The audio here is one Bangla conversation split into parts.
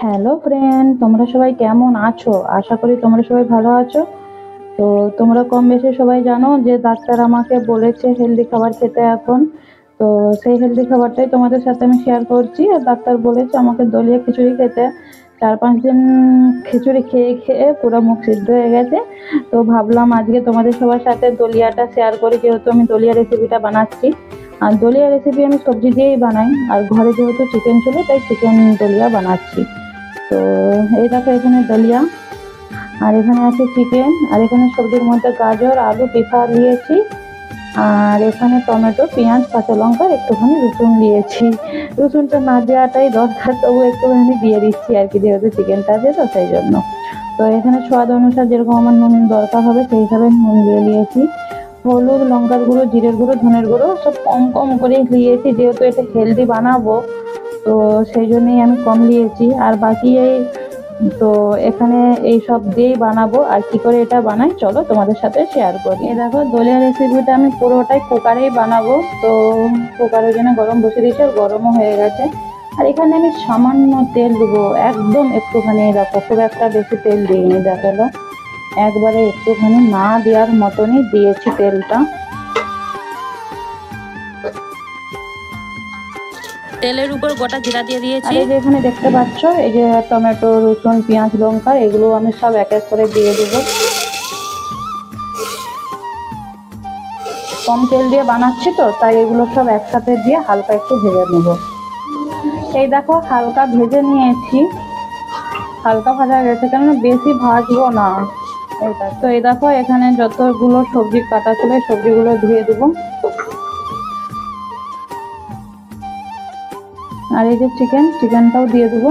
হ্যালো ফ্রেন্ড, তোমরা সবাই কেমন আছো? আশা করি তোমরা সবাই ভালো আছো। তো তোমরা কম বেশি সবাই জানো যে ডাক্তার আমাকে বলেছে হেলদি খাবার খেতে এখন। তো সেই হেলদি খাবারটাই তোমাদের সাথে আমি শেয়ার করছি। আর ডাক্তার বলেছে আমাকে দলিয়া খিচুড়ি খেতে। 4-5 দিন খিচুড়ি খেয়ে খেয়ে পুরো মুখ সিদ্ধ হয়ে গেছে। তো ভাবলাম আজকে তোমাদের সবার সাথে দলিয়াটা শেয়ার করি, যেহেতু আমি দলিয়া রেসিপিটা বানাচ্ছি। আর দলিয়া রেসিপি আমি সবজি দিয়েই বানাই, আর ঘরে যেহেতু চিকেন ছিল তাই চিকেন দলিয়া বানাচ্ছি। তো এই দেখো এখানে দলিয়া, আর এখানে আছে চিকেন, আর এখানে সবজির মধ্যে গাজর, আলু, পিঠা নিয়েছি, আর এখানে টমেটো, পেঁয়াজ, কাঁচা লঙ্কা, একটুখানি রসুন নিয়েছি। রসুনটা না দেওয়াটাই দরকার, তবু একটুখানি দিয়ে দিচ্ছি আর কি, যেহেতু চিকেনটা আছে তো সেই জন্য। তো এখানে স্বাদ অনুসার যেরকম আমার নুন দরকার হবে সেই হিসাবে নুন দিয়ে নিয়েছি। হলুদ, লঙ্কার গুঁড়ো, জিরের গুঁড়ো, ধনের গুঁড়ো সব কম কম করেই নিয়েছি, যেহেতু এটা হেলদি বানাবো তো সেই জন্যই আমি কম নিয়েছি। আর বাকি এই তো এখানে এই সব দিয়েই বানাবো। আর কি করে এটা বানাই চলো তোমাদের সাথে শেয়ার করি। এই দেখো দলিয়া রেসিপিটা আমি পুরোটাই কুকারেই বানাবো। তো কুকারের জন্য গরম বসে দিয়েছি, আর গরমও হয়ে গেছে। আর এখানে আমি সামান্য তেল দেবো, একদম একটুখানি। দেখো খুব একটা বেশি তেল দিইনি, দেখালো একবারে একটুখানি না দেওয়ার মতনই দিয়েছি তেলটা। তেলের উপর গোটা জিরা দিয়ে দিয়েছি। আর এই যে এখানে দেখতে পাচ্ছ, এই যে টমেটো, রসুন, পেঁয়াজ, লঙ্কা এগুলো আমি সব এক এক করে দিয়ে দেবো। কম তেল দিয়ে বানাচ্ছি তো তাই এগুলো সব একসাথে দিয়ে হালকা একটু ভেজে নেব। এই দেখো হালকা ভেজে নিয়েছি, হালকা ভাজা গেছে, কেননা বেশি ভাজবো না এটা। তো এই দেখো এখানে যতগুলো সবজি কাটা ছিল সবজিগুলো ধুয়ে দেবো। আর এই যে চিকেনটাও দিয়ে দেবো।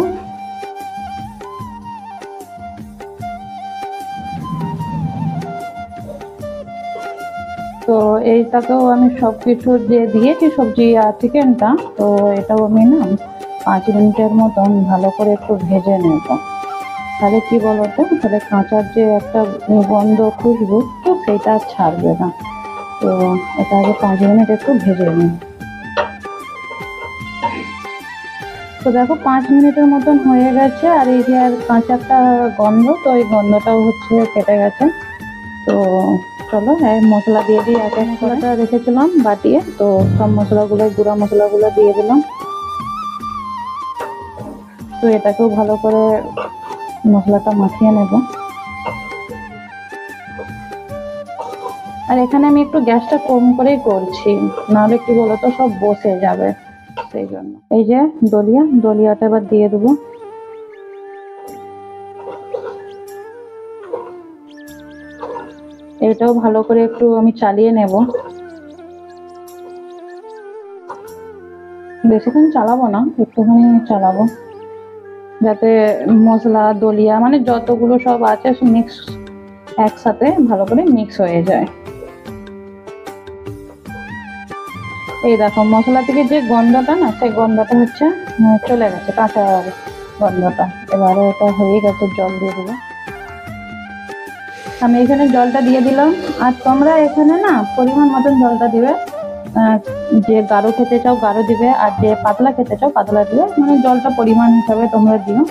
তো এইটাকেও আমি সবকিছু যে দিয়েছি, সবজি আর চিকেনটা, তো এটাও আমি না 5 মিনিটের মতন ভালো করে একটু ভেজে নেব। তাহলে কি বলতো, তাহলে কাঁচার যে একটা গন্ধ, খুশবু, তো সেটা ছাড়বে না। তো এটা আগে 5 মিনিট একটু ভেজে নিই। তো দেখো 5 মিনিটের মতন হয়ে গেছে, আর এই যে আর কাঁচা একটা গন্ধ, তো এই গন্ধটাও হচ্ছে কেটে গেছে। তো চলো মশলা দিয়ে দিই। এক এক মশলাটা রেখেছিলাম বাটিয়ে, তো সব মশলাগুলো, গুঁড়া মশলাগুলো দিয়ে দিলাম। তো এটাকেও ভালো করে মশলাটা মাখিয়ে নেব। আর এখানে আমি একটু গ্যাসটা কম করেই করছি, নাহলে কি বলতো সব বসে যাবে, সেই জন্য। এই যে দলিয়াটা এবার দিয়ে দেবো। এটাও ভালো করে একটু আমি চালিয়ে নেব। বেশিক্ষণ চালাবো না, একটুখানি চালাবো, যাতে মশলা, দলিয়া মানে যতগুলো সব আছে মিক্স একসাথে ভালো করে মিক্স হয়ে যায়। এই দেখো মশলা থেকে যে গন্ধটা না, সেই গন্ধটা হচ্ছে চলে গেছে, কাঁচা গন্ধটা। এবারে এটা হয়ে গেছে, জল দিয়ে দেবো। আমি এখানে জলটা দিয়ে দিলাম। আর তোমরা এখানে না পরিমাণ মতন জলটা দিবে, যে গাঢ় খেতে চাও গাঢ় দিবে, আর যে পাতলা খেতে চাও পাতলা দিবে, মানে জলটা পরিমাণ হিসাবে তোমরা দিও।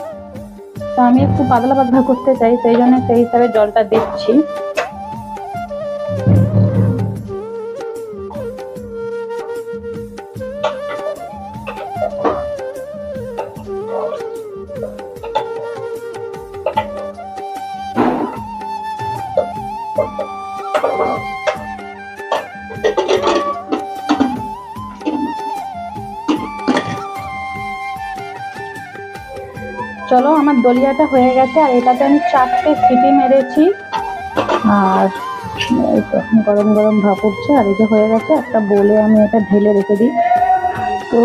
তো আমি একটু পাতলা পাতলা করতে চাই, সেই জন্য সেই হিসাবে জলটা দিচ্ছি। চলো আমার দলিয়াটা হয়ে গেছে, আর এটাতে আমি 4টে সিটি মেরেছি। আর এই তো গরম গরম ভাপ উঠছে, আর এই যে হয়ে গেছে। একটা বোলে আমি এটা ঢেলে রেখে দিই। তো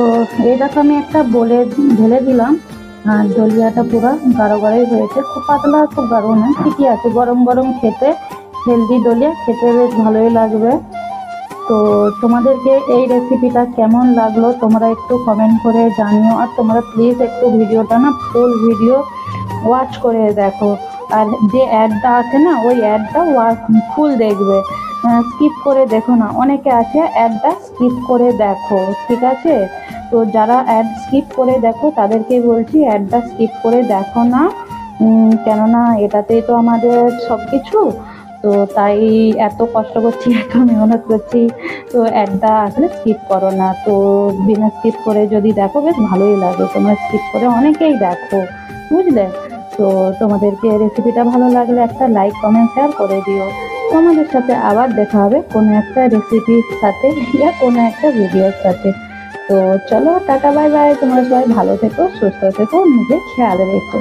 এই দেখো আমি একটা বোলে ঢেলে দিলাম। আর দলিয়াটা পুরো গাঢ় গাঢ়ই হয়েছে, খুব পাতলা খুব গাঢ় না, ঠিকই আছে। গরম গরম খেতে হেলদি দলিয়া খেতে বেশ ভালোই লাগবে। তো তোমাদেরকে এই রেসিপিটা কেমন লাগলো তোমরা একটু কমেন্ট করে জানিও। আর তোমরা প্লিজ একটু ভিডিওটা না ফুল ভিডিও ওয়াচ করে দেখো। আর যে অ্যাডটা আছে না, ওই অ্যাডটা ফুল দেখবে, স্কিপ করে দেখো না। অনেকে আছে অ্যাডটা স্কিপ করে দেখো, ঠিক আছে? তো যারা অ্যাড স্কিপ করে দেখো তাদেরকেই বলছি অ্যাডটা স্কিপ করে দেখো না, কেননা এটাতেই তো আমাদের সব কিছু। তো তাই এত কষ্ট করছি, এত মেহনত করছি, তো অ্যাডটা আসলে স্কিপ করো না। তো বিনা স্কিপ করে যদি দেখো বেশ ভালোই লাগে। তোমরা স্কিপ করে অনেকেই দেখো, বুঝলে? তো তোমাদেরকে রেসিপিটা ভালো লাগলে একটা লাইক কমেন্ট শেয়ার করে দিও। তোমাদের সাথে আবার দেখা হবে কোনো একটা রেসিপির সাথে ইয়া কোনো একটা ভিডিওর সাথে। তো চলো টাটা বাই বাই, তোমরা সবাই ভালো থেকো, সুস্থ থেকো, নিজের খেয়াল রেখো।